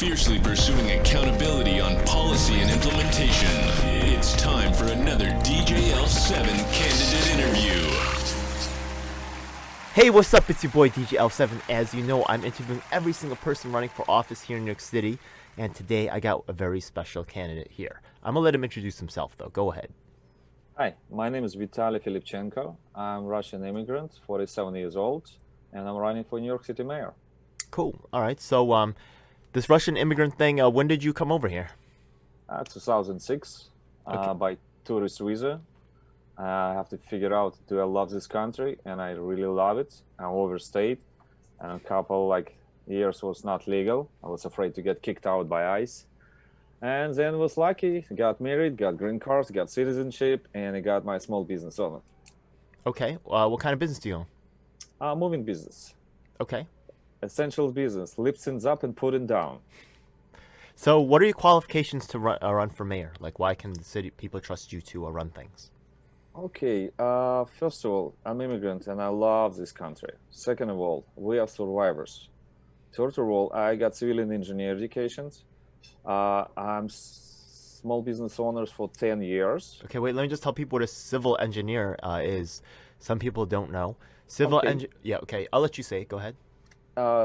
fiercely pursuing accountability on policy and implementation. It's time for another DJL7 candidate interview. Hey, what's up? It's your boy DJL7. As you know, I'm interviewing every single person running for office here in New York City, and today I got a very special candidate here. I'm gonna let him introduce himself, though. Go ahead. Hi, my name is Vitaly Filipchenko. I'm Russian immigrant, 47 years old, and I'm running for New York City mayor. Cool. All right. So, this Russian immigrant thing. When did you come over here? 2006, Okay. by tourist visa. I have to figure out, do I love this country? And I really love it. I overstayed, and a couple years was not legal. I was afraid to get kicked out by ICE. And then was lucky, got married, got green cards, got citizenship, and I got my small business owner. Okay. What kind of business do you own? Moving business. Okay. Essential business. Lift things up and put it down. So, what are your qualifications to run for mayor? Like, why can the city people trust you to run things? Okay, first of all, I'm immigrant and I love this country. Second of all, we are survivors. Third of all, I got civilian engineer educations. I'm small business owners for 10 years. Okay, wait, let me just tell people what a civil engineer is. Some people don't know. Yeah, okay, I'll let you say it. Go ahead.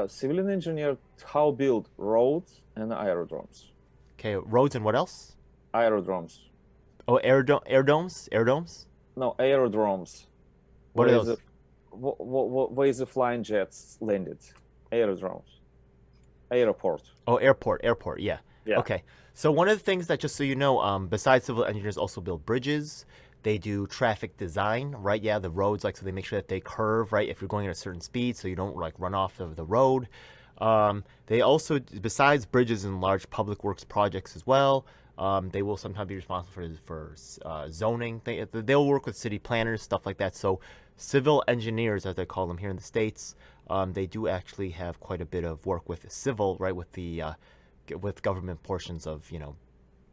Civilian engineer, how build roads and aerodromes. Okay, roads and what else? Aerodromes. Oh, aerodomes? Aerodomes? No, aerodromes. What are those? Where is the flying jets landed? Aerodromes. Airport. Oh, airport, yeah. Yeah. Okay, so one of the things that, just so you know, besides civil engineers also build bridges. They do traffic design, right? Yeah, the roads, so they make sure that they curve, right? If you're going at a certain speed, so you don't run off of the road. They also, besides bridges and large public works projects as well, they will sometimes be responsible for zoning. They'll work with city planners, stuff like that. So civil engineers, as they call them here in the States, they do actually have quite a bit of work with civil, right? With government portions of,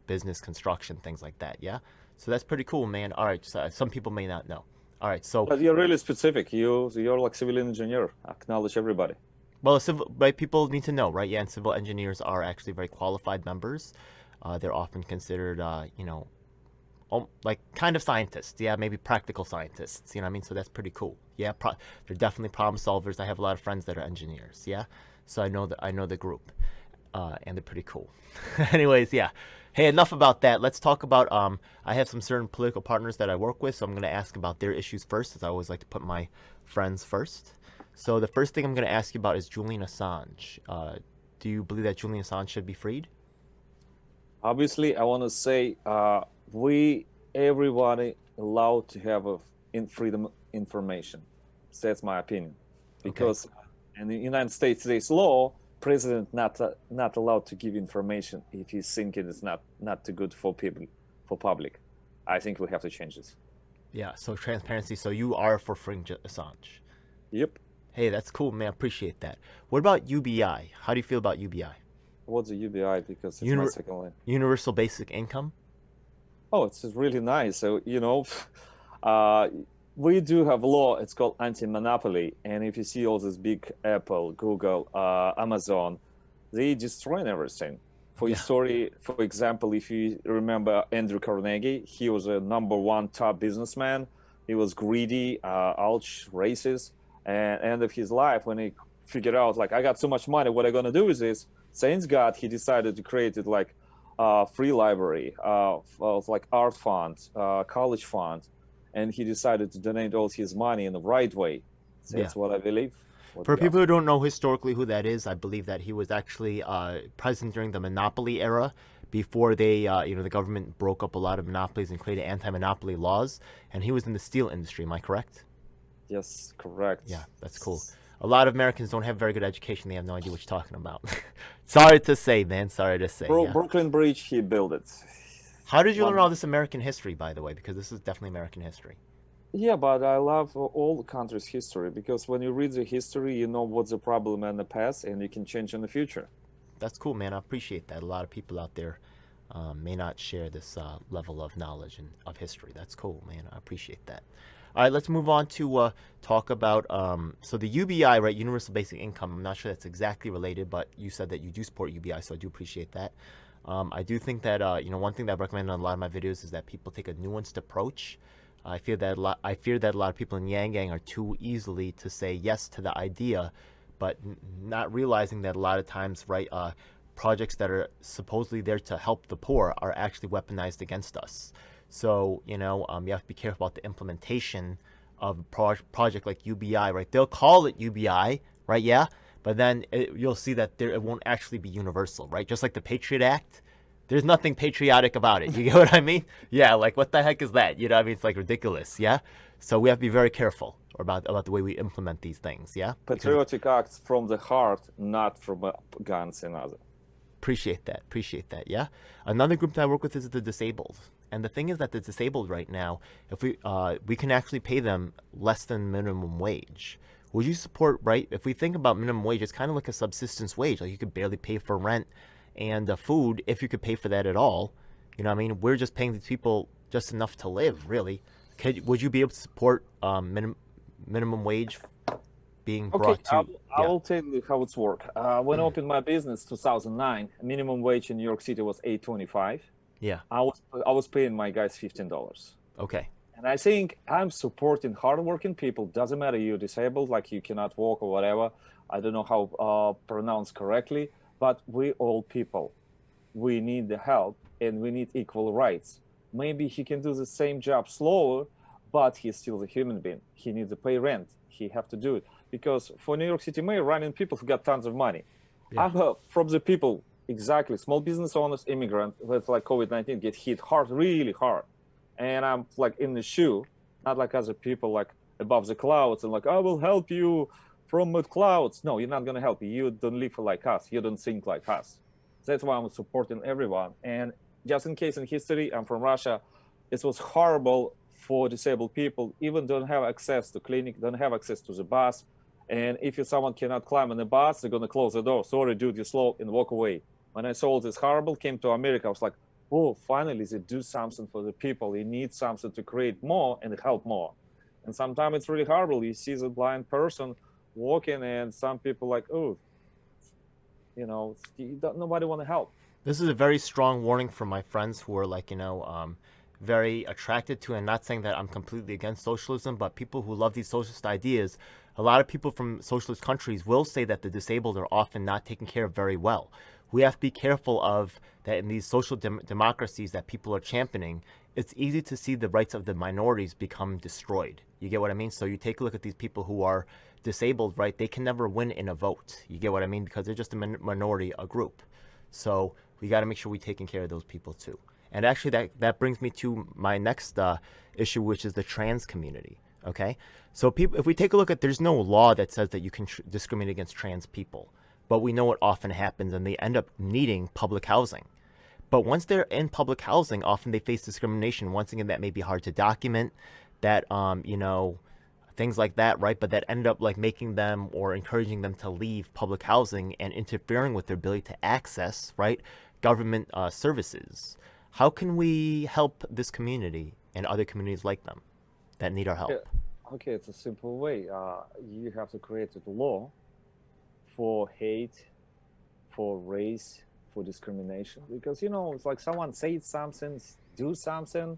business, construction, things like that. Yeah. So that's pretty cool, man. All right. So some people may not know. All right. So. But you're really specific. You're like civilian engineer. Acknowledge everybody. Well, right, people need to know, right? Yeah, and civil engineers are actually very qualified members. They're often considered, like kind of scientists. Yeah, maybe practical scientists. You know what I mean? So that's pretty cool. Yeah, they're definitely problem solvers. I have a lot of friends that are engineers. Yeah, so I know the group, and they're pretty cool. Anyways, yeah. Hey, enough about that. Let's talk about. I have some certain political partners that I work with, so I'm going to ask about their issues first, as I always like to put my friends first. So the first thing I'm going to ask you about is Julian Assange. Do you believe that Julian Assange should be freed? Obviously, I want to say everybody allowed to have freedom information. That's my opinion. Because in the United States, there's law, president not allowed to give information if he's thinking it's not too good for people, for public. I think we have to change this. Yeah, so transparency. So you are for freeing Assange? Yep. Hey, that's cool, man. I appreciate that. What about UBI? How do you feel about UBI? What's a UBI? Because it's my second line. Universal Basic Income? Oh, it's really nice. So, we do have a law. It's called anti-monopoly. And if you see all this big Apple, Google, Amazon, they destroying everything. For example, if you remember Andrew Carnegie, he was a #1 top businessman. He was greedy, racist. And end of his life, when he figured out, I got so much money, what am I going to do with this? Thanks God, he decided to create it free library, art fund, college fund. And he decided to donate all his money in the right way. That's what I believe. For people who don't know historically who that is, I believe that he was actually president during the monopoly era, before the government broke up a lot of monopolies and created anti-monopoly laws. And he was in the steel industry. Am I correct? Yes, correct. Yeah, that's cool. A lot of Americans don't have very good education. They have no idea what you're talking about. Sorry to say, man. Sorry to say. Brooklyn Bridge, he built it. How did you learn all this American history, by the way? Because this is definitely American history. Yeah, but I love all the countries' history, because when you read the history, you know what's the problem in the past, and you can change in the future. That's cool, man. I appreciate that. A lot of people out there may not share this level of knowledge and of history. That's cool, man. I appreciate that. All right, let's move on to talk about so the UBI, right? Universal Basic Income. I'm not sure that's exactly related, but you said that you do support UBI, so I do appreciate that. I do think that one thing that I recommend on a lot of my videos is that people take a nuanced approach. I fear that a lot of people in Yang Gang are too easily to say yes to the idea, but not realizing that a lot of times, right, projects that are supposedly there to help the poor are actually weaponized against us. So, you have to be careful about the implementation of a project like UBI, right? They'll call it UBI, right? Yeah. But then you'll see that it won't actually be universal, right? Just like the Patriot Act, there's nothing patriotic about it. You get what I mean? Yeah, like what the heck is that? You know what I mean? It's like ridiculous, yeah? So we have to be very careful about the way we implement these things, yeah? Patriotic acts from the heart, not from guns and other. Appreciate that, yeah? Another group that I work with is the disabled. And the thing is that the disabled right now, if we can actually pay them less than minimum wage. Would you support, right? If we think about minimum wage, it's kind of like a subsistence wage. Like you could barely pay for rent and food if you could pay for that at all. You know what I mean? We're just paying these people just enough to live, really. Would you be able to support minimum wage being brought to... I will tell you how it's worked. When I opened my business 2009, minimum wage in New York City was $8.25. Yeah. I was paying my guys $15. Okay. And I think I'm supporting hardworking people. Doesn't matter you're disabled, like you cannot walk or whatever. I don't know how pronounced correctly, but we all people. We need the help and we need equal rights. Maybe he can do the same job slower, but he's still a human being. He needs to pay rent. He have to do it. Because for New York City mayor, running people who got tons of money. Yeah. I'm from the people, exactly, small business owners, immigrant, with like COVID-19 get hit hard, really hard. And I'm like in the shoe, not like other people like above the clouds and like, I will help you from the clouds. No, you're not going to help you. You don't live like us. You don't think like us. That's why I'm supporting everyone. And just in case in history, I'm from Russia. It was horrible for disabled people, even don't have access to clinic, don't have access to the bus. And if someone cannot climb on the bus, they're going to close the door. Sorry, dude, you're slow, and walk away. When I saw this horrible, came to America, I was like, oh, finally they do something for the people. They need something to create more and help more. And sometimes it's really horrible. You see the blind person walking and some people like, oh, nobody want to help. This is a very strong warning for my friends who are like, very attracted to, and not saying that I'm completely against socialism, but people who love these socialist ideas, a lot of people from socialist countries will say that the disabled are often not taken care of very well. We have to be careful of that in these social democracies that people are championing. It's easy to see the rights of the minorities become destroyed. You get what I mean? So you take a look at these people who are disabled, right? They can never win in a vote. You get what I mean? Because they're just a minority, a group. So we got to make sure we're taking care of those people too. And actually that brings me to my next issue, which is the trans community. Okay? So if we take a look at, there's no law that says that you can discriminate against trans people. But we know it often happens, and they end up needing public housing. But once they're in public housing, often they face discrimination. Once again, that may be hard to document, that, things like that, right? But that end up like making them or encouraging them to leave public housing and interfering with their ability to access, right, government services. How can we help this community and other communities like them that need our help? Okay, it's a simple way. You have to create a law for hate, for race, for discrimination. Because, it's like someone says something, do something,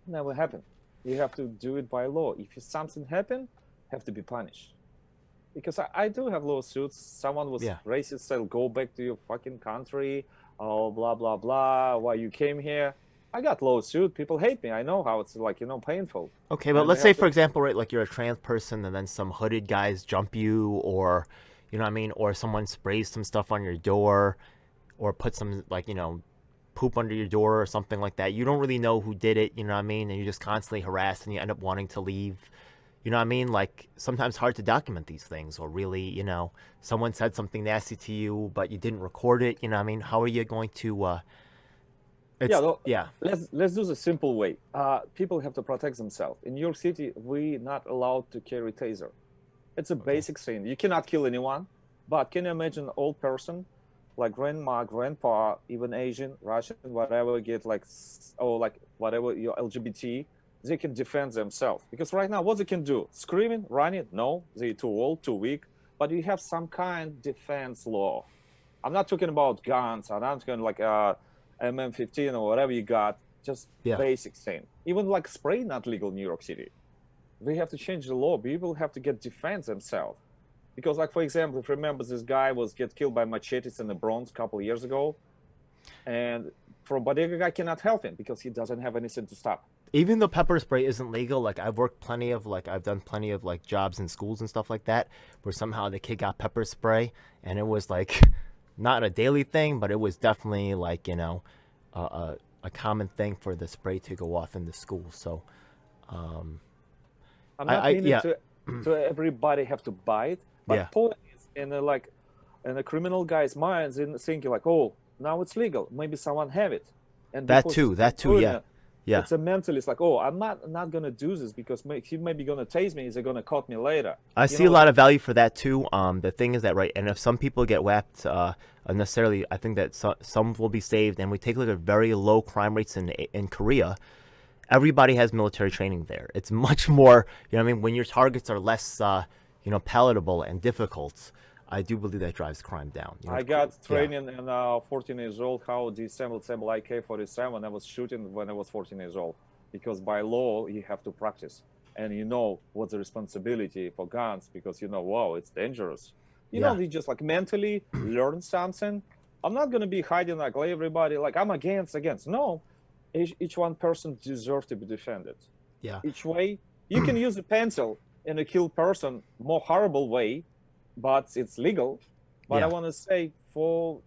never happen. You have to do it by law. If something happen, have to be punished. Because I do have lawsuits. Someone was racist, said, go back to your fucking country, oh, blah, blah, blah, why you came here. I got lawsuit. People hate me. I know how it's like, painful. Okay, but let's say, for example, right, like you're a trans person and then some hooded guys jump you, or, or someone sprays some stuff on your door or put some, like, poop under your door or something like that. You don't really know who did it, and you're just constantly harassed and you end up wanting to leave. Like sometimes hard to document these things, or really, someone said something nasty to you, but you didn't record it. How are you going to, Let's do the simple way. People have to protect themselves. In New York City, we're not allowed to carry taser. It's a basic thing. You cannot kill anyone, but can you imagine an old person, like grandma, grandpa, even Asian, Russian, whatever, get like, whatever, you're LGBT, they can defend themselves. Because right now, what they can do? Screaming, running? No, they're too old, too weak. But you have some kind of defense law. I'm not talking about guns. I'm not talking like MM15 or whatever you got. Just basic thing. Even like spray not legal in New York City. We have to change the law. People have to get defense themselves. Because like, for example, if you remember, this guy get killed by machetes in the Bronx a couple of years ago. And from bodega guy cannot help him because he doesn't have anything to stop. Even though pepper spray isn't legal, like I've done plenty of like jobs in schools and stuff like that, where somehow the kid got pepper spray, and it was like not a daily thing, but it was definitely like, you know, a common thing for the spray to go off in the school. So, I'm not meaning to everybody have to buy it, but point is in a criminal guy's mind, in thinking like, oh, now it's legal, maybe someone have it, and that too, yeah. It's a mentalist like, oh, I'm not gonna do this because he may be gonna tase me. He's gonna cut me later. I see a lot of value for that too. The thing is that, right, and if some people get whacked unnecessarily, I think that some will be saved. And we take a look at very low crime rates in Korea. Everybody has military training there. It's much more, you know what I mean? When your targets are less, palatable and difficult, I do believe that drives crime down. You know, I got training in 14 years old, how to disassemble AK-47. I was shooting when I was 14 years old. Because by law, you have to practice. And you know what's the responsibility for guns because you know, wow, it's dangerous. You know, you just like mentally learn something. I'm not going to be hiding like everybody, like I'm against. No, each one person deserves to be defended. Yeah. Each way, you can use a pencil in a kill person more horrible way, but it's legal. But I want to say for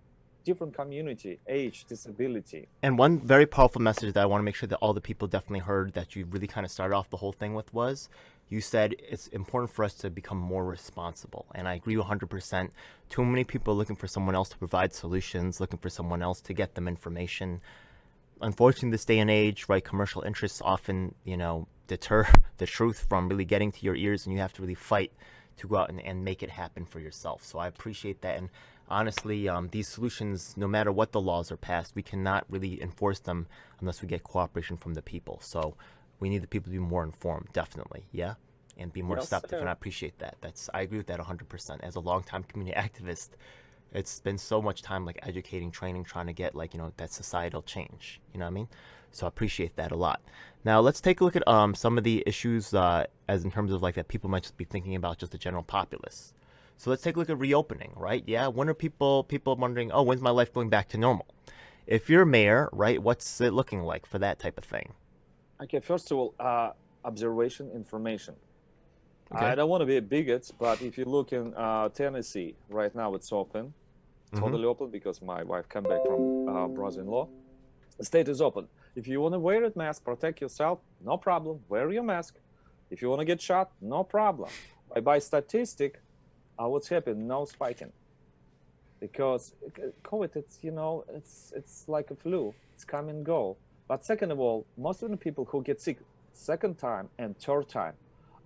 different community, age, disability. And one very powerful message that I want to make sure that all the people definitely heard that you really kind of started off the whole thing with was, you said it's important for us to become more responsible. And I agree 100%. Too many people are looking for someone else to provide solutions, looking for someone else to get them information. Unfortunately, this day and age, right, commercial interests often, deter the truth from really getting to your ears, and you have to really fight to go out and make it happen for yourself. So I appreciate that. And honestly, these solutions, no matter what the laws are passed, we cannot really enforce them unless we get cooperation from the people. So we need the people to be more informed, definitely, and be more receptive. And I appreciate that. I agree with that 100%. As a longtime community activist, it's been so much time like educating, training, trying to get that societal change. You know what I mean? So I appreciate that a lot. Now let's take a look at some of the issues as in terms of that people might just be thinking about, just the general populace. So let's take a look at reopening, right? Yeah, when are people wondering, oh, when's my life going back to normal? If you're mayor, right, what's it looking like for that type of thing? Okay, first of all, observation, information. Okay. I don't want to be a bigot, but if you look in Tennessee, right now it's open, totally open, because my wife came back from brother-in-law. The state is open. If you want to wear a mask, protect yourself, no problem, wear your mask. If you want to get shot, no problem. By statistic, what's happened? No spiking. Because COVID, it's like a flu. It's come and go. But second of all, most of the people who get sick second time and third time,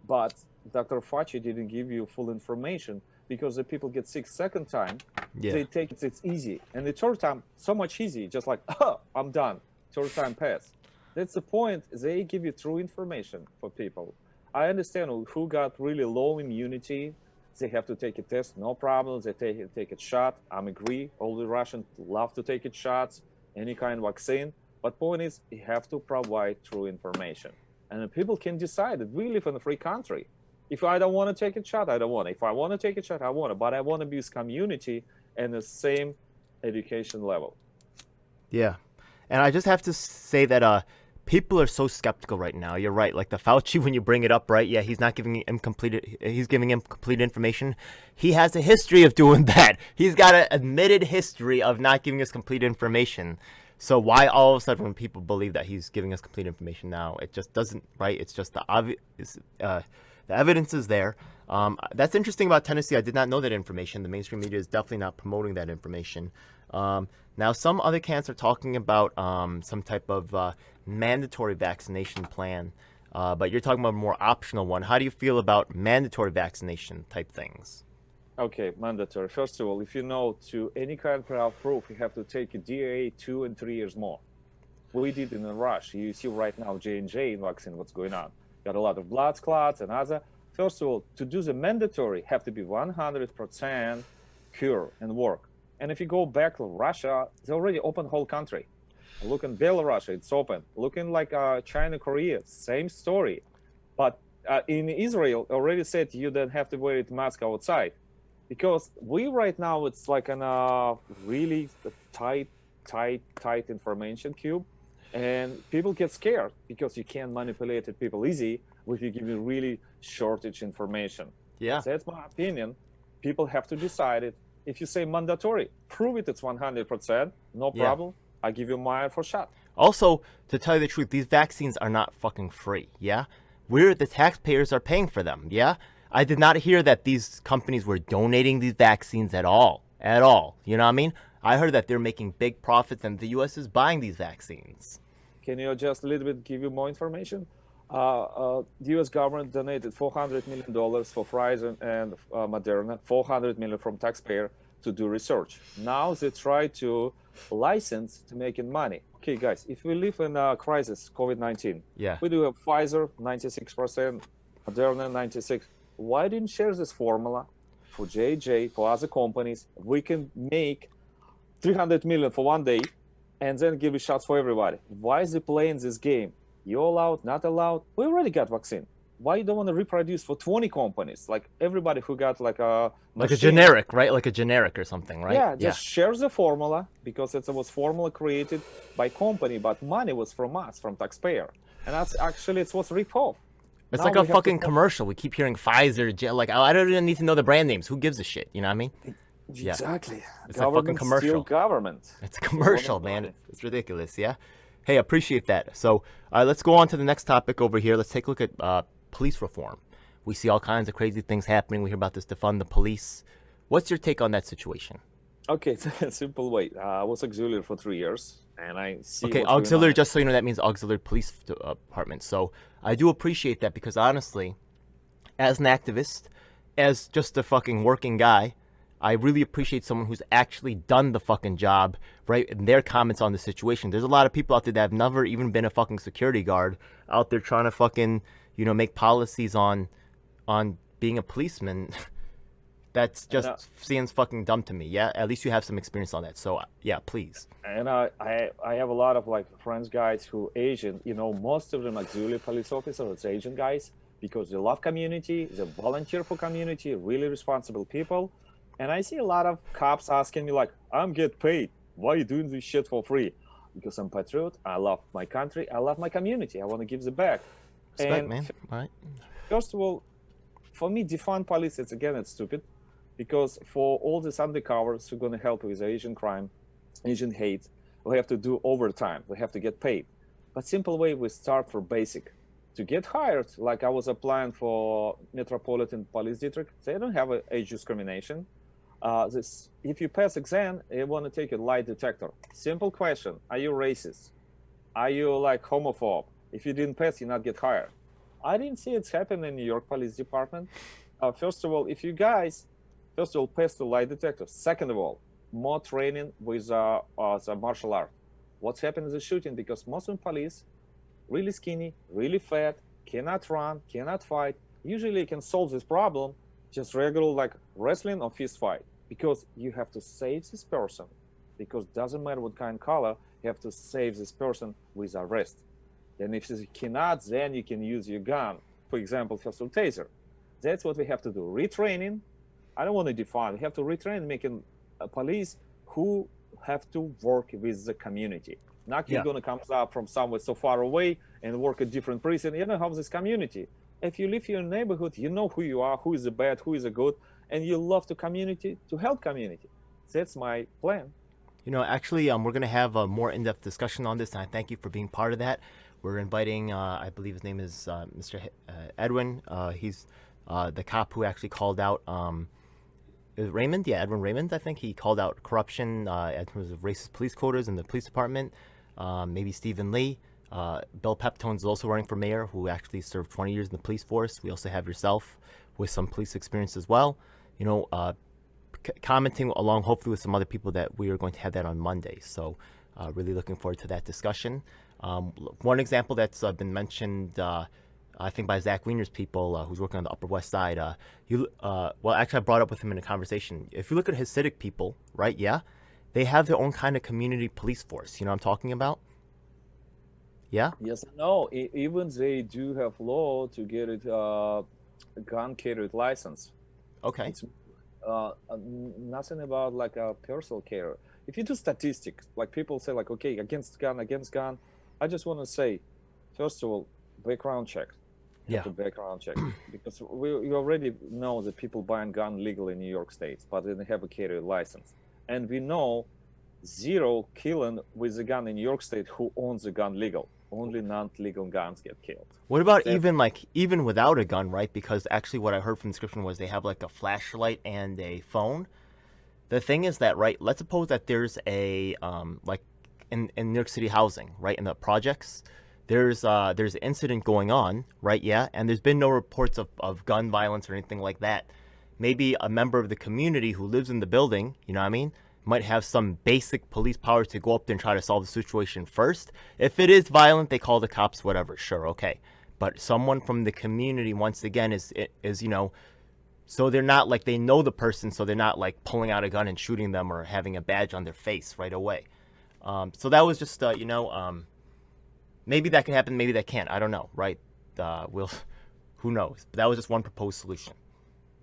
but Dr. Fauci didn't give you full information, because the people get sick second time, they take it's easy. And the third time, so much easy, just like, oh, I'm done. Third time pass. That's the point. They give you true information for people. I understand who got really low immunity, they have to take a test, no problem. They take a shot. I agree. All the Russians love to take shots, any kind of vaccine. But point is, you have to provide true information. And people can decide that we live in a free country. If I don't want to take a shot, I don't want it. If I want to take a shot, I want it. But I want to be with community and the same education level. Yeah. And I just have to say that people are so skeptical right now. You're right. Like the Fauci, when you bring it up, right? Yeah, he's not giving him he's giving him complete information. He has a history of doing that. He's got an admitted history of not giving us complete information. So why all of a sudden when people believe that he's giving us complete information now, it just doesn't, right? It's just the obvious. The evidence is there. That's interesting about Tennessee. I did not know that information. The mainstream media is definitely not promoting that information. Now, some other camps are talking about some type of mandatory vaccination plan, but you're talking about a more optional one. How do you feel about mandatory vaccination type things? Okay, mandatory. First of all, if you know to any kind of proof, you have to take a DAA 2 and 3 years more. we did in Russia. You see right now J&J vaccine, what's going on. Got a lot of blood clots and other. First of all, to do the mandatory, have to be 100% cure and work. And if you go back to Russia, they already opened whole country. Look in Belarus, it's open. Looking like China, Korea, same story. But in Israel, already said you don't have to wear a mask outside. Because we right now, it's like a really tight information cube. And people get scared because you can't manipulate people easy if you give you really shortage information. Yeah. That's my opinion. People have to decide it. If you say mandatory, prove it, it's 100%, no problem. I give you mine for shot. Also, to tell you the truth, these vaccines are not fucking free, yeah? The taxpayers are paying for them, yeah? I did not hear that these companies were donating these vaccines at all. You know what I mean? I heard that they're making big profits and the U.S. is buying these vaccines. Can you just a little bit give you more information? The U.S. government donated $400 million for Pfizer and Moderna, $400 million from taxpayer to do research. Now they try to license to making money. Okay, guys, if we live in a crisis, COVID-19, we do have Pfizer, 96%, Moderna, 96%. Why didn't share this formula for J&J, for other companies? We can make 300 million for one day and then give it shots for everybody. Why is it playing this game? You allowed, not allowed? We already got vaccine. Why you don't want to reproduce for 20 companies? Like everybody who got like a machine. Like a generic, right? Like a generic or something, right? Yeah, just share the formula because it was formula created by company, but money was from us, from taxpayer. And that's actually, it was rip off. It's Now like a fucking commercial. We keep hearing Pfizer, like I don't even need to know the brand names. Who gives a shit? You know what I mean? Exactly. It's a fucking commercial. Still government. It's a commercial, man. It's ridiculous, yeah? Hey, appreciate that. So let's go on to the next topic over here. Let's take a look at police reform. We see all kinds of crazy things happening. We hear about this defund the police. What's your take on that situation? Okay, it's a simple way. I was auxiliary for 3 years, and I see. Okay, auxiliary, just so you know, that means auxiliary police department. So I do appreciate that because honestly, as an activist, as just a fucking working guy, I really appreciate someone who's actually done the fucking job, right? And their comments on the situation. There's a lot of people out there that have never even been a fucking security guard out there trying to fucking, make policies on being a policeman. That's just seems fucking dumb to me. Yeah, at least you have some experience on that. So yeah, please. And I have a lot of like friends, guys who Asian. Most of them auxiliary police officers, it's Asian guys because they love community, they volunteer for community, really responsible people. And I see a lot of cops asking me like, I'm get paid. Why are you doing this shit for free? Because I'm patriot. I love my country. I love my community. I want to give it back. Respect, man. All right. First of all, for me, defund police, it's stupid. Because for all these undercovers who are going to help with Asian crime, Asian hate, we have to do overtime. We have to get paid. But simple way, we start for basic. To get hired, like I was applying for Metropolitan Police District, they don't have age discrimination. If you pass exam, you want to take a lie detector. Simple question: are you racist? Are you like homophobe? If you didn't pass, you not get hired. I didn't see it's happening in New York Police Department. First of all, if you guys, pass the lie detector. Second of all, more training with the martial art. What's happened is the shooting because Muslim police, really skinny, really fat, cannot run, cannot fight. Usually you can solve this problem just regular like wrestling or fist fight because you have to save this person because doesn't matter what kind of color, you have to save this person with arrest. Then if you cannot, then you can use your gun. For example, first of all, taser. That's what we have to do. Retraining. I don't want to define. We have to retrain making a police who have to work with the community. Not you're going to come up from somewhere so far away and work at different precinct. You don't have this community. If you live in your neighborhood, you know who you are, who is the bad, who is the good, and you love the community to help community. That's my plan. Actually, we're going to have a more in-depth discussion on this, and I thank you for being part of that. We're inviting, I believe his name is Mr. Edwin. He's the cop who actually called out, is it Raymond? Yeah, Edwin Raymond, I think. He called out corruption in terms of racist police quotas in the police department. Maybe Stephen Lee. Bill Peptone is also running for mayor, who actually served 20 years in the police force. We also have yourself with some police experience as well. Commenting along hopefully with some other people that we are going to have that on Monday. So Really looking forward to that discussion. One example that's been mentioned, I think, by Zach Wiener's people, who's working on the Upper West Side. Well, actually, I brought up with him in a conversation. If you look at Hasidic people, right? Yeah, they have their own kind of community police force. You know what I'm talking about? Yeah. Yes, no. Even they do have law to get it gun carry license. Okay. It's nothing about like a personal care. If you do statistics, like people say, like, okay, against gun, I just want to say, first of all, background check. Yeah. The background check, because we already know that people buying gun legally in New York State, but they don't have a carry license, and we know zero killing with a gun in New York State who owns a gun legal. Only non-legal guns get killed. What about even without a gun, right? Because actually what I heard from the description was they have like a flashlight and a phone. The thing is that, right, let's suppose that there's a, like in New York City housing, right, in the projects, there's an incident going on, right, yeah, and there's been no reports of gun violence or anything like that. Maybe a member of the community who lives in the building, you know what I mean, might have some basic police powers to go up there and try to solve the situation first. If it is violent, they call the cops, whatever, sure, okay. But someone from the community, once again, is you know, so they're not like, they know the person, so they're not like pulling out a gun and shooting them or having a badge on their face right away. So that was just, you know, maybe that can happen, maybe that can't. I don't know, right? Who knows? But that was just one proposed solution.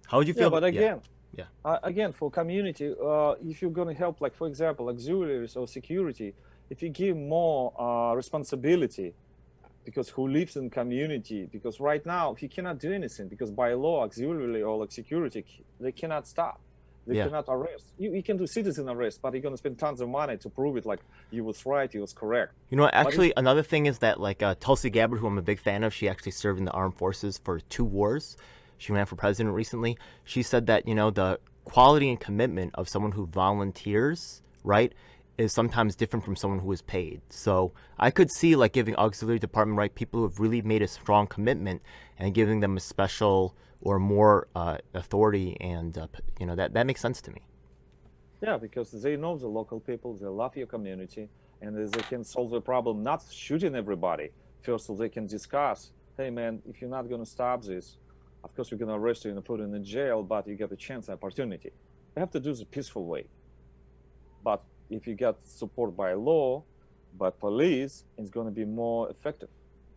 How would you feel? Yeah, but again, yeah. Again, for community, if you're going to help, like, for example, auxiliaries or security, if you give more responsibility, because who lives in community, because right now he cannot do anything, because by law, auxiliary or like security, they cannot stop. They cannot arrest. You can do citizen arrest, but you're going to spend tons of money to prove it, like, you was right, you was correct. You know, actually, another thing is that, like, Tulsi Gabbard, who I'm a big fan of, she actually served in the armed forces for 2 wars. She ran for president recently. She said that, you know, the quality and commitment of someone who volunteers, right, is sometimes different from someone who is paid. So I could see, like, giving auxiliary department, right, people who have really made a strong commitment and giving them a special or more authority, and, you know, that makes sense to me. Yeah, because they know the local people, they love your community, and they can solve the problem, not shooting everybody. First of all, they can discuss, hey, man, if you're not going to stop this, of course, we're going to arrest you and put you in jail, but you get a chance, opportunity. You have to do it the peaceful way. But if you get support by law, by police, it's going to be more effective.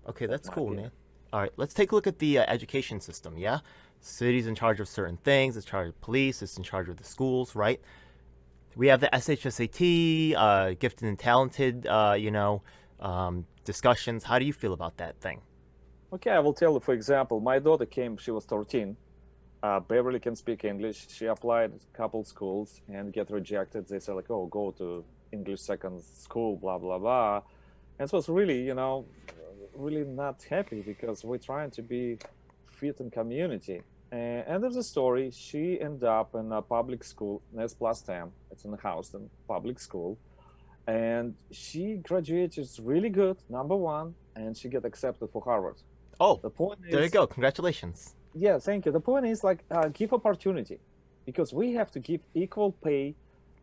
Okay, that's cool, man. All right, let's take a look at the education system, yeah? City's in charge of certain things, it's in charge of police, it's in charge of the schools, right? We have the SHSAT, gifted and talented, you know, discussions. How do you feel about that thing? Okay, I will tell you, for example, my daughter came, she was 13. Barely can speak English. She applied a couple schools and get rejected. They said, like, oh, go to English second school, blah, blah, blah. And so it's really, you know, really not happy, because we're trying to be fit in community. And end of the story, she ended up in a public school, S plus 10. It's in Houston, public school. And she graduated really good, #1, and she get accepted for Harvard. Oh, the point is, there you go. Congratulations. Yeah, thank you. The point is, like, give opportunity, because we have to give equal pay.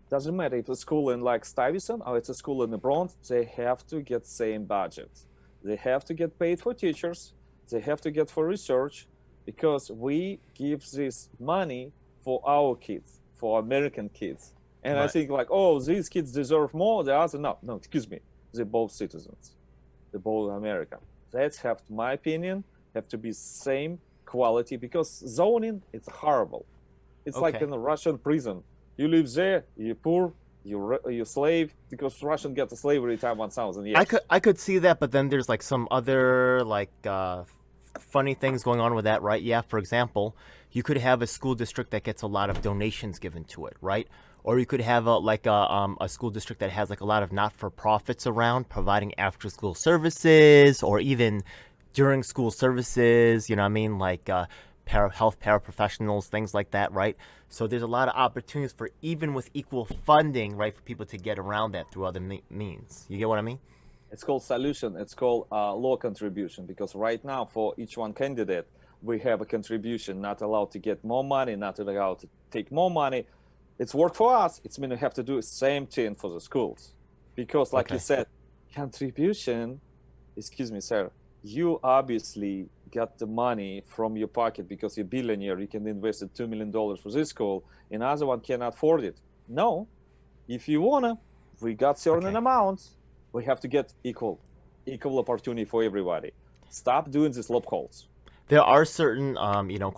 Doesn't matter if it's a school in like Stuyvesant or it's a school in the Bronx, they have to get same budget. They have to get paid for teachers. They have to get for research, because we give this money for our kids, for American kids. And right. I think, like, oh, these kids deserve more, the other, no, excuse me. They're both citizens. They're both American. That's have, my opinion, have to be same quality, because zoning, it's horrible. It's like in a Russian prison. You live there, you're poor, you're slave, because Russian gets a slavery time 1,000 years. I could see that, but then there's like some other like funny things going on with that, right? Yeah, for example, you could have a school district that gets a lot of donations given to it, right? Or you could have a school district that has like a lot of not-for-profits around providing after-school services, or even during school services, you know what I mean? Like health paraprofessionals, things like that, right? So there's a lot of opportunities for, even with equal funding, right, for people to get around that through other means. You get what I mean? It's called solution. It's called law contribution, because right now for each one candidate, we have a contribution, not allowed to get more money, not allowed to take more money. It's work for us. It's mean we have to do the same thing for the schools. because, like you Okay. said, contribution, excuse me, sir, you obviously got the money from your pocket because you're a billionaire. You can invest $2 million for this school, and other one cannot afford it. No, if you wanna, we got certain Okay. amounts. We have to get equal opportunity for everybody. Stop doing these loopholes. There are certain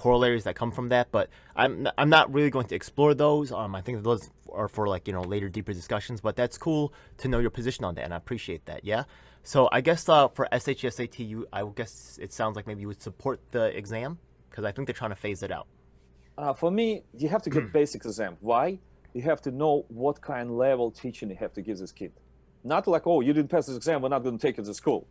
corollaries that come from that, but I'm not really going to explore those. I think those are for like later deeper discussions. But that's cool to know your position on that, and I appreciate that. Yeah. So I guess for SHSAT, I guess it sounds like maybe you would support the exam because I think they're trying to phase it out. For me, you have to get basic exam. Why? You have to know what kind of level teaching you have to give this kid. Not like, oh, you didn't pass this exam, we're not going to take you to school.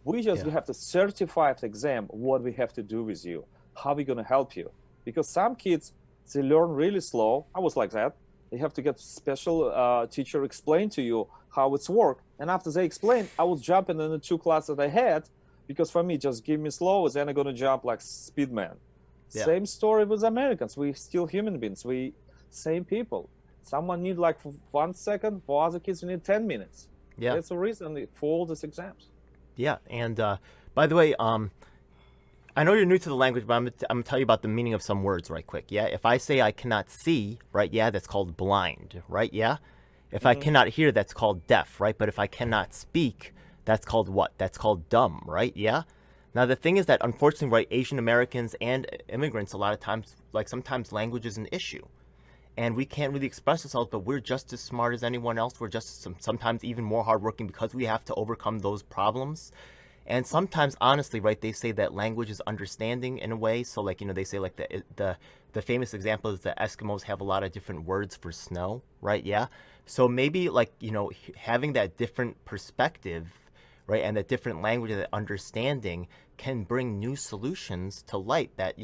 We just Yeah. have to certify the exam what we have to do with you, how we going to help you. Because some kids, they learn really slow. I was like that. They have to get special teacher explain to you how it's work. And after they explain, I was jumping in the 2 classes that I had, because for me, just give me slow, then I'm going to jump like speed man. Yeah. Same story with Americans. We still human beings. We same people. Someone need like 1 second. For other kids, you need 10 minutes. Yeah. That's the reason for all these exams. Yeah. And by the way, I know you're new to the language, but I'm gonna tell you about the meaning of some words right quick. Yeah. If I say I cannot see, right? Yeah, that's called blind, right? Yeah. If I cannot hear, that's called deaf, right? But if I cannot speak, that's called what? That's called dumb, right? Yeah. Now the thing is that unfortunately, right, Asian Americans and immigrants, a lot of times, like sometimes language is an issue. And we can't really express ourselves, but we're just as smart as anyone else. We're just sometimes even more hardworking because we have to overcome those problems. And sometimes, honestly, right, they say that language is understanding in a way. So, like, they say like the famous example is that Eskimos have a lot of different words for snow, right? Yeah. So maybe like having that different perspective, right, and that different language and that understanding can bring new solutions to light that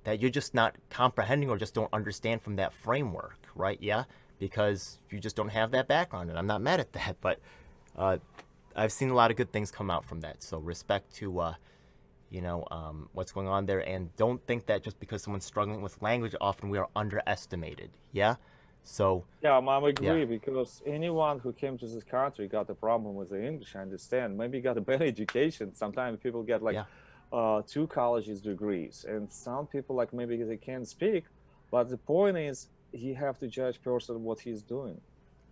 that you're just not comprehending or just don't understand from that framework, right? Yeah, because you just don't have that background, and I'm not mad at that, but I've seen a lot of good things come out from that. So respect to what's going on there, and don't think that just because someone's struggling with language, often we are underestimated. Yeah. So Yeah, I agree, yeah. because anyone who came to this country got a problem with the English. I understand. Maybe got a better education. Sometimes people get like Yeah. 2 colleges degrees, and some people like maybe they can't speak. But the point is, you have to judge person what he's doing and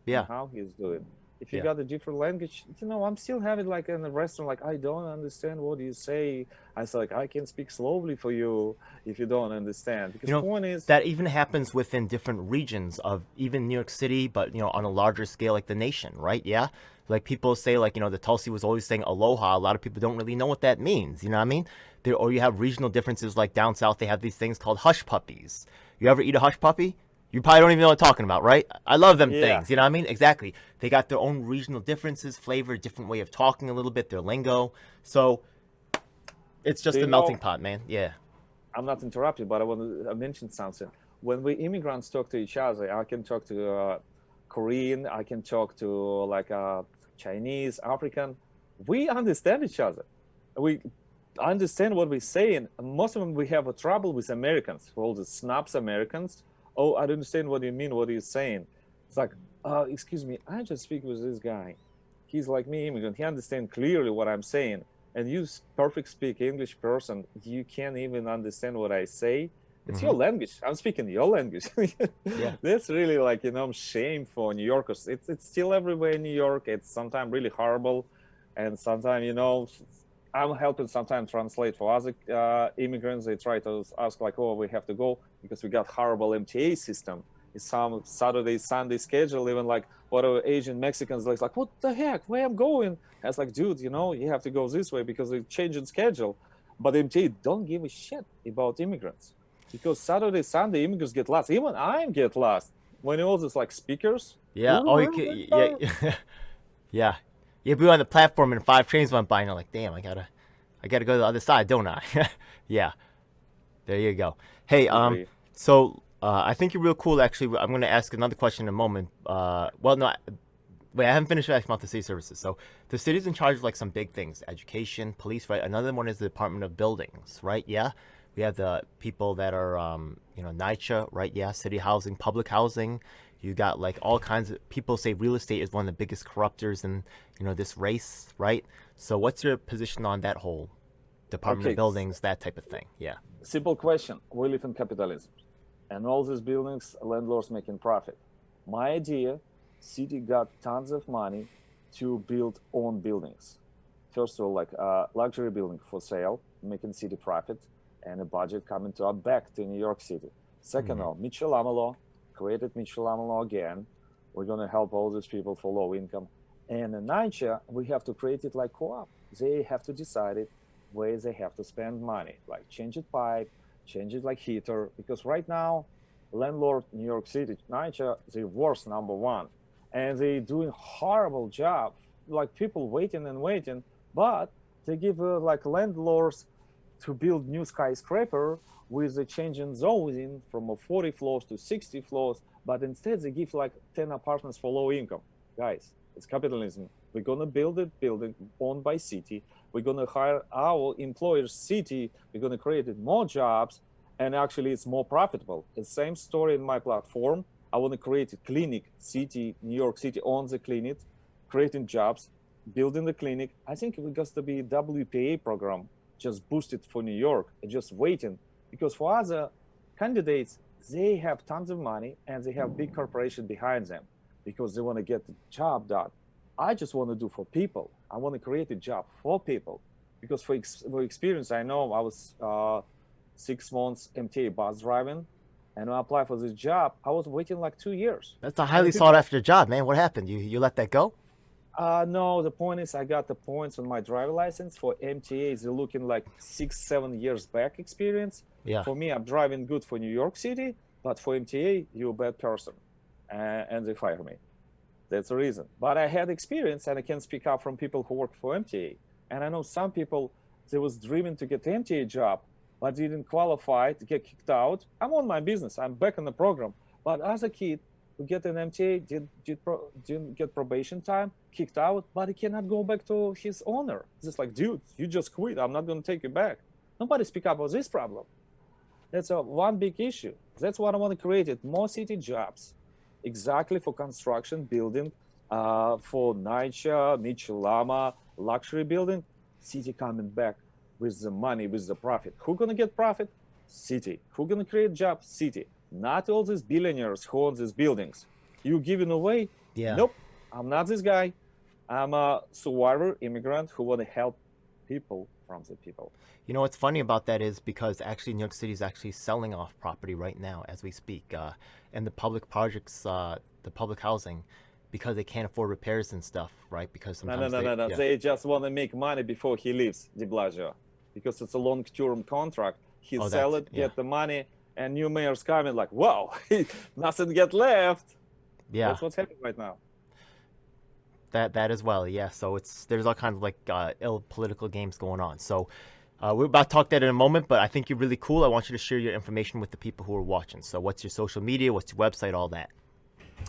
Yeah. how he's doing. If you Yeah. got a different language, I'm still having like in a restaurant, like I don't understand what you say. I was like, I can speak slowly for you if you don't understand. Because point is, that even happens within different regions of even New York City, but on a larger scale, like the nation, right? Yeah. Like people say, like the Tulsi was always saying aloha. A lot of people don't really know what that means. You know what I mean? Or you have regional differences, like down south, they have these things called hush puppies. You ever eat a hush puppy? You probably don't even know what I'm talking about, right? I love them yeah. things. You know what I mean? Exactly. They got their own regional differences, flavor, different way of talking a little bit, their lingo. So it's just a melting pot, man. Yeah. I'm not interrupting, but I want to mention something. When we immigrants talk to each other, I can talk to Korean, I can talk to like Chinese, African. We understand each other. We understand what we're saying. Most of them, we have a trouble with Americans, all the snobs Americans. Oh, I don't understand what you mean, what you're saying. It's like, excuse me, I just speak with this guy. He's like me, immigrant. He understands clearly what I'm saying. And you perfect speak English person, you can't even understand what I say. It's your language. I'm speaking your language. Yeah. That's really like, shame for New Yorkers. It's still everywhere in New York. It's sometimes really horrible. And sometimes, I'm helping sometimes translate for other immigrants. They try to ask like, oh, we have to go because we got horrible MTA system. It's some Saturday, Sunday schedule, even like what are Asian Mexicans like, what the heck, where I'm going? I was like, dude, you have to go this way because they're changing schedule. But MTA don't give a shit about immigrants because Saturday, Sunday, immigrants get lost. Even I get lost when all these like speakers. Yeah. Oh, yeah. Yeah. Yeah, we were on the platform and 5 trains went by and you're like, damn, I gotta go to the other side, don't I? Yeah. There you go. Hey, so I think you're real cool. Actually, I'm going to ask another question in a moment. Well, no, wait, I haven't finished asking about the city services. So the city's in charge of like some big things: education, police, right? Another one is the Department of Buildings, right? Yeah. We have the people that are, NYCHA, right? Yeah, city housing, public housing. You got like all kinds of people say real estate is one of the biggest corruptors in this race, right? So what's your position on that whole Department of Buildings, that type of thing? Yeah. Simple question. We live in capitalism, and all these buildings, landlords making profit. My idea, city got tons of money to build own buildings. First of all, like a luxury building for sale, making city profit, and a budget coming to our back to New York City. Second of all, Mitchell-Lama law, created Mitchell-Lama law again. We're going to help all these people for low income. And in NYCHA, we have to create it like co-op. They have to decide it where they have to spend money, like change it pipe, change it like heater. Because right now, landlord, New York City, NYCHA, the worst number one. And they're doing horrible job, like people waiting and waiting, but they give like landlords to build new skyscraper with the change in zoning from 40 floors to 60 floors, but instead they give like 10 apartments for low income. Guys, it's capitalism. We're gonna build a building owned by city. We're gonna hire our employers city. We're gonna create more jobs, and actually it's more profitable. It's the same story in my platform. I want to create a clinic, city, New York City owns the clinic, creating jobs, building the clinic. I think it has to be WPA program, just boosted for New York, and just waiting. Because for other candidates, they have tons of money and they have big corporation behind them because they want to get the job done. I just want to do for people. I want to create a job for people. Because for experience, I know I was 6 months MTA bus driving, and when I applied for this job, I was waiting like 2 years. That's a highly sought after job, man. What happened? You let that go? No, the point is I got the points on my driver license. For MTA, they're looking like 6-7 years back experience. Yeah. For me, I'm driving good for New York City, but for MTA, you're a bad person. And they fire me. That's the reason. But I had experience and I can speak up from people who work for MTA. And I know some people, they was dreaming to get the MTA job, but didn't qualify to get kicked out. I'm on my business. I'm back in the program. But as a kid, who get an MTA, didn't get probation time, kicked out, but he cannot go back to his owner. It's just like, dude, you just quit. I'm not going to take you back. Nobody speak up about this problem. That's one big issue. That's what I want to create. It more city jobs, exactly for construction, building, for NYCHA, Mitchell-Lama, luxury building. City coming back with the money, with the profit. Who going to get profit? City. Who going to create jobs? City. Not all these billionaires who own these buildings. You giving away? Yeah. Nope. I'm not this guy. I'm a survivor, immigrant who want to help people from the people. You know what's funny about that is because actually New York City is actually selling off property right now as we speak, and the public projects, the public housing, because they can't afford repairs and stuff, right? Because sometimes No. Yeah. They just want to make money before he leaves, De Blasio, because it's a long-term contract. He sell it, get the money, and new mayor's coming like, wow, nothing get left. Yeah, that's what's happening right now. That as well, yeah. So there's all kinds of like ill political games going on. So we're about to talk that in a moment, but I think you're really cool. I want you to share your information with the people who are watching. So what's your social media? What's your website? All that.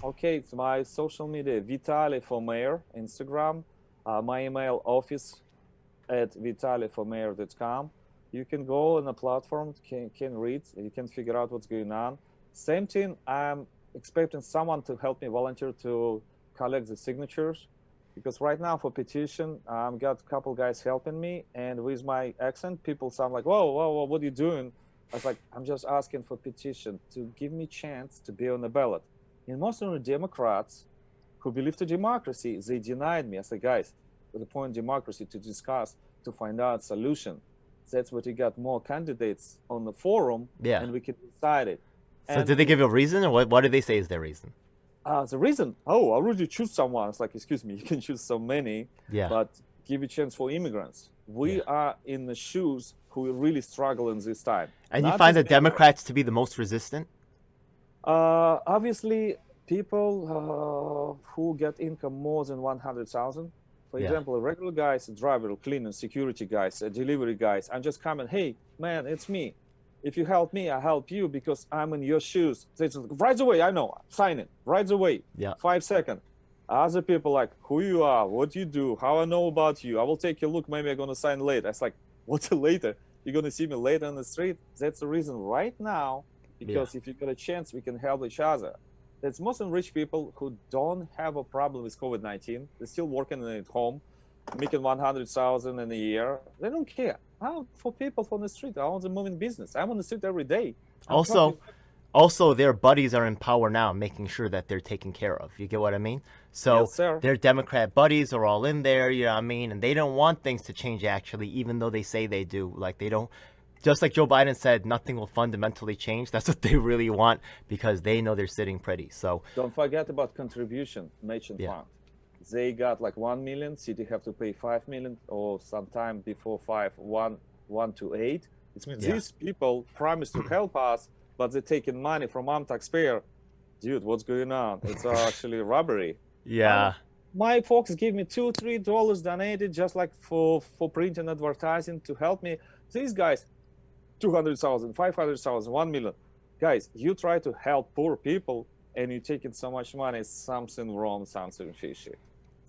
Okay, it's my social media, Vitaly for Mayor, Instagram. My email office at vitalyformayor.com. You can go on the platform, can read, you can figure out what's going on. Same thing, I'm expecting someone to help me volunteer to collect the signatures, because right now for petition, I've got a couple guys helping me, and with my accent, people sound like, whoa, what are you doing? I was like, I'm just asking for petition to give me chance to be on the ballot. And most of the Democrats who believe to democracy, they denied me. I said, guys, with the point of democracy to discuss, to find out solution. That's what you got more candidates on the forum, and we can decide it. So did they give you a reason, or what did they say is their reason? The reason, I already choose someone. It's like, excuse me, you can choose so many, but give a chance for immigrants. We are in the shoes who really struggle in this time. And you find the Democrats to be the most resistant? Obviously, people who get income more than 100,000. For example, regular guys, driver, cleaner, security guys, delivery guys. I'm just coming, hey, man, it's me. If you help me, I help you because I'm in your shoes. They just, right away, I know, sign it, right away, 5 seconds. Other people like, who you are, what you do, how I know about you. I will take a look, maybe I'm going to sign later. It's like, what's later? You're going to see me later on the street? That's the reason right now, because if you got a chance, we can help each other. That's mostly rich people who don't have a problem with COVID-19. They're still working at home, making 100,000 in a year. They don't care. For people from the street, I want to move in business. I'm on the street every day. Also, their buddies are in power now, making sure that they're taken care of. You get what I mean? So Yes, sir. their Democrat buddies are all in there, you know what I mean? And they don't want things to change, actually, even though they say they do. Like, they don't, just like Joe Biden said, nothing will fundamentally change. That's what they really want, because they know they're sitting pretty. So don't forget about contribution, matching fund. They got like 1 million, city have to pay 5 million, or sometime before 1 to 8. It means these people promise to help us, but they're taking money from our taxpayer. Dude, what's going on? It's actually robbery. Yeah. My folks give me $2-3 donated just like for printing advertising to help me. These guys, 200,000, 500,000, 1 million. Guys, you try to help poor people and you're taking so much money, it's something wrong, something fishy.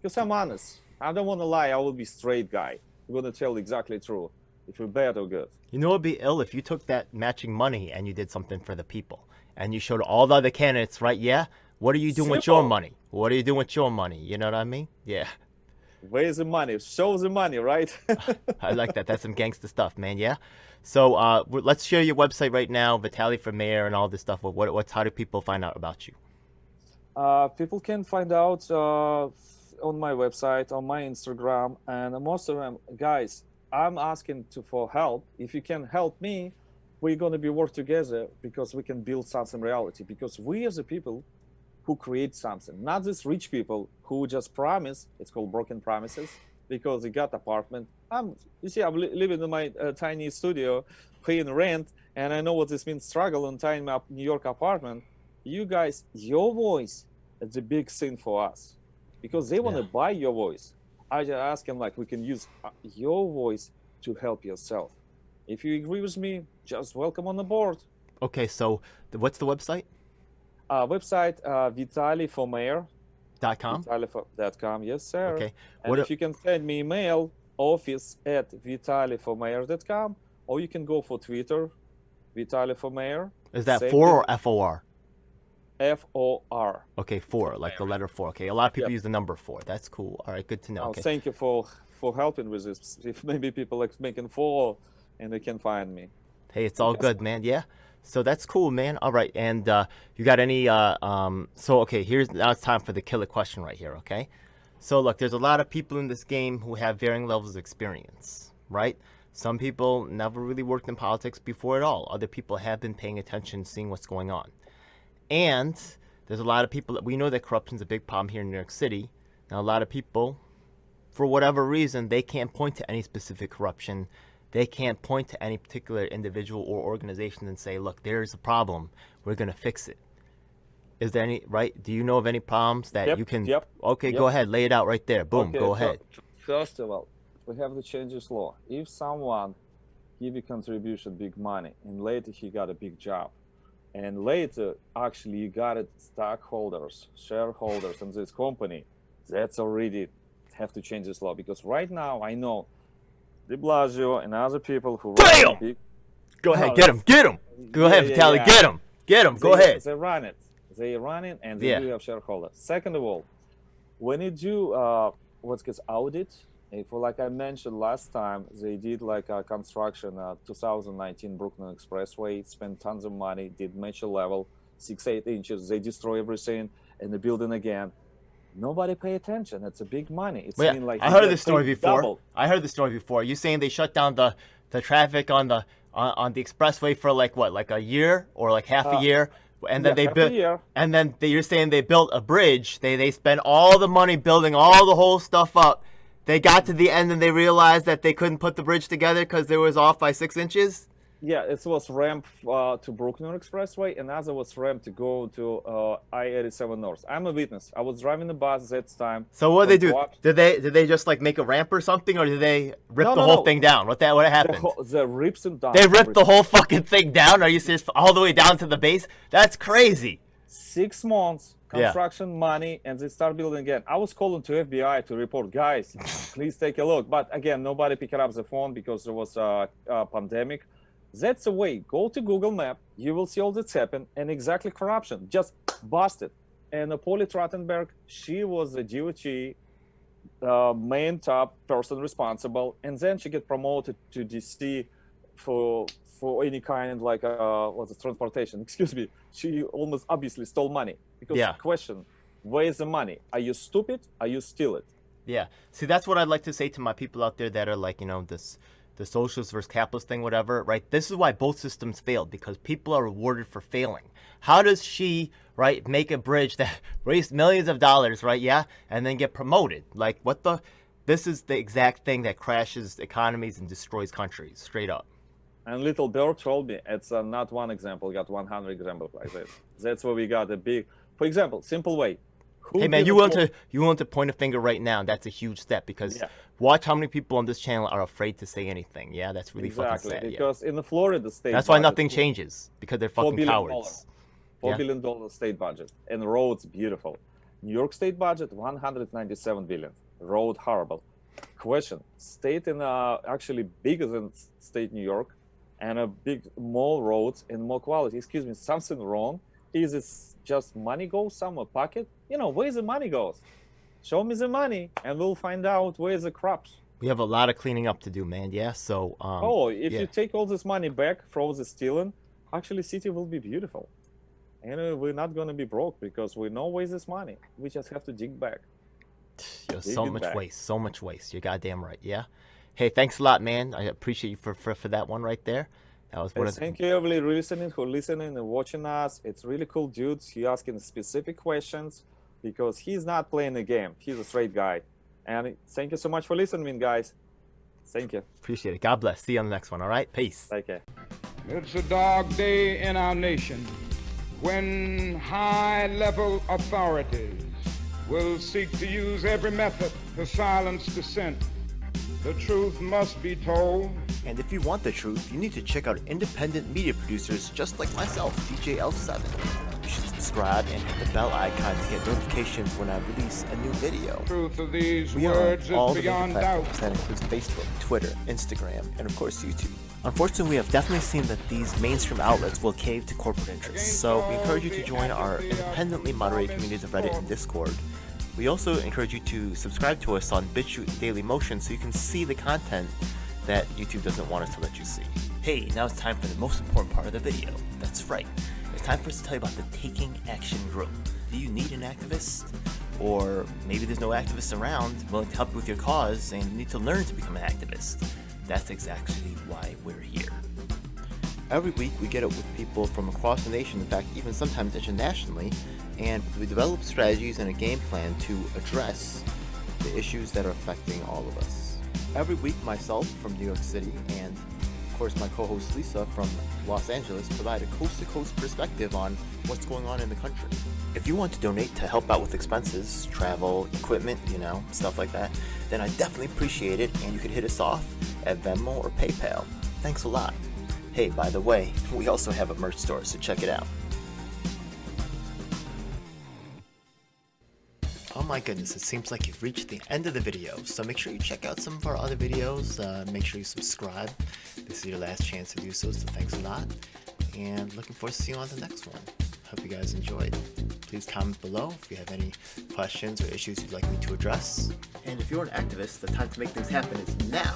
Because I'm honest. I don't want to lie. I will be straight guy. I'm going to tell exactly true. If you're bad or good. You know, it'd be ill if you took that matching money and you did something for the people. And you showed all the other candidates, right? Yeah. What are you doing with your money? What are you doing with your money? You know what I mean? Yeah. Where's the money? Show the money, right? I like that. That's some gangster stuff, man. Yeah. So let's share your website right now, Vitaly for Mayor and all this stuff. How do people find out about you? People can find out on my website, on my Instagram, and most of them, guys, I'm asking for help. If you can help me, we're going to be work together because we can build something reality. Because we as the people who create something, not these rich people who just promise. It's called broken promises because they got apartment. You see, I'm living in my tiny studio, paying rent, and I know what this means: struggle in tiny New York apartment. You guys, your voice is the big thing for us because they want to buy your voice. I just ask them, like, we can use your voice to help yourself. If you agree with me, just welcome on the board. Okay, so what's the website? Website, vitalyformayor.com. Vitaly.com, yes, sir. Okay. And if you can send me email, office@vitalyformayor.com, or you can go for Twitter, Vitaly for Mayor. Is that 4 or FOR? FOR. Okay, 4, like the letter 4. Okay, a lot of people use the number 4. That's cool. All right, good to know. Oh, okay. Thank you for helping with this. If maybe people like making 4 and they can find me. Hey, it's all good, man. Yeah. So that's cool, man. All right, and you got any? So okay, now it's time for the killer question right here. Okay. So look, there's a lot of people in this game who have varying levels of experience, right? Some people never really worked in politics before at all. Other people have been paying attention, seeing what's going on. And there's a lot of people that we know that corruption's a big problem here in New York City. Now, a lot of people, for whatever reason, they can't point to any specific corruption. They can't point to any particular individual or organization and say, look, there's a problem. We're going to fix it. Is there any, right? Do you know of any problems that you can? Okay, go ahead. Lay it out right there. Boom, go ahead. First of all, we have to change this law. If someone give you contribution, big money, and later he got a big job, and later, actually, you got it, stockholders, shareholders in this company, that's already have to change this law. Because right now, I know De Blasio and other people who run big... Go ahead, get him. Go ahead, Vitaly, get him. Go ahead. They run it. And they do have shareholders. Second of all, when you do what's called audit, for like I mentioned last time, they did like a construction 2019 Brooklyn Expressway, spent tons of money, did major level, 6-8 inches. They destroy everything and the building again. Nobody pay attention. It's a big money. It's like I heard this story before. You saying they shut down the traffic on the expressway for like what, like a year or like half a year, and then you're saying they built a bridge. They spent all the money building all the whole stuff up. They got to the end and they realized that they couldn't put the bridge together because it was off by 6 inches. Yeah, it was ramp to Brooklyn Expressway, and other was ramp to go to I-87 North. I'm a witness. I was driving the bus that time. So what did they do? Did they just like make a ramp or something, or did they rip the whole thing down? What happened? They ripped it down. They ripped the whole fucking thing down? Are you serious? All the way down to the base? That's crazy. 6 months. Construction money, and they start building again. I was calling to FBI to report, guys, please take a look. But again, nobody picked up the phone because there was a pandemic. That's the way. Go to Google Map. You will see all that's happened and exactly corruption. Just bust it. And Polly Trottenberg, she was the DOT main top person responsible, and then she get promoted to DC for any kind like transportation. Excuse me. She almost obviously stole money because the question, where is the money? Are you stupid? Are you steal it? Yeah. See, that's what I'd like to say to my people out there that are like, the socialist versus capitalist thing, whatever, right? This is why both systems failed, because people are rewarded for failing. How does she, right, make a bridge that raised millions of dollars, right? Yeah. And then get promoted? Like, this is the exact thing that crashes economies and destroys countries, straight up. And Little Bird told me it's not one example, got 100 examples like this. That's where we got a big, for example, simple way. Hey man, you want to point a finger right now? That's a huge step, because watch how many people on this channel are afraid to say anything. Yeah, that's really fucking sad. Because in the Florida state, that's why nothing changes, because they're fucking cowards. $4 billion state budget, and roads beautiful. New York state budget 197 billion. Road horrible. Question: state in actually bigger than state New York, and a big more roads and more quality. Excuse me, something wrong? Is it just money goes somewhere pocket? Where the money goes? Show me the money, and we'll find out where the crops. We have a lot of cleaning up to do, man. Yeah. So. If you take all this money back for all the stealing, actually, city will be beautiful, and we're not gonna be broke because we know where's this money. We just have to dig back. So much waste. You're goddamn right. Yeah. Hey, thanks a lot, man. I appreciate you for that one right there. That was one Thank you, everybody, listening and watching us. It's really cool, dudes. He asking specific questions because he's not playing the game. He's a straight guy. And thank you so much for listening, guys. Thank you. Appreciate it. God bless. See you on the next one. All right. Peace. Take care. It's a dark day in our nation when high-level authorities will seek to use every method to silence dissent. The truth must be told. And if you want the truth, you need to check out independent media producers just like myself, DJ L7. You should subscribe and hit the bell icon to get notifications when I release a new video. Truth of these we words are on all is the major beyond platforms. doubt. That includes Facebook, Twitter, Instagram, and of course YouTube. Unfortunately, we have definitely seen that these mainstream outlets will cave to corporate interests, so we encourage you to join our independently moderated communities of Reddit and Discord. We also encourage you to subscribe to us on BitChute and Dailymotion so you can see the content that YouTube doesn't want us to let you see. Hey, now it's time for the most important part of the video. That's right. It's time for us to tell you about the Taking Action Group. Do you need an activist? Or maybe there's no activists around willing to help you with your cause and you need to learn to become an activist. That's exactly why we're here. Every week we get up with people from across the nation, in fact even sometimes internationally, and we develop strategies and a game plan to address the issues that are affecting all of us. Every week myself from New York City and of course my co-host Lisa from Los Angeles provide a coast-to-coast perspective on what's going on in the country. If you want to donate to help out with expenses, travel, equipment, stuff like that, then I definitely appreciate it, and you can hit us off at Venmo or PayPal. Thanks a lot. Hey, by the way, we also have a merch store, so check it out. Oh my goodness, it seems like you've reached the end of the video, so make sure you check out some of our other videos. Make sure you subscribe. This is your last chance to do so thanks a lot. And looking forward to seeing you on the next one. Hope you guys enjoyed. Please comment below if you have any questions or issues you'd like me to address. And if you're an activist, the time to make things happen is now.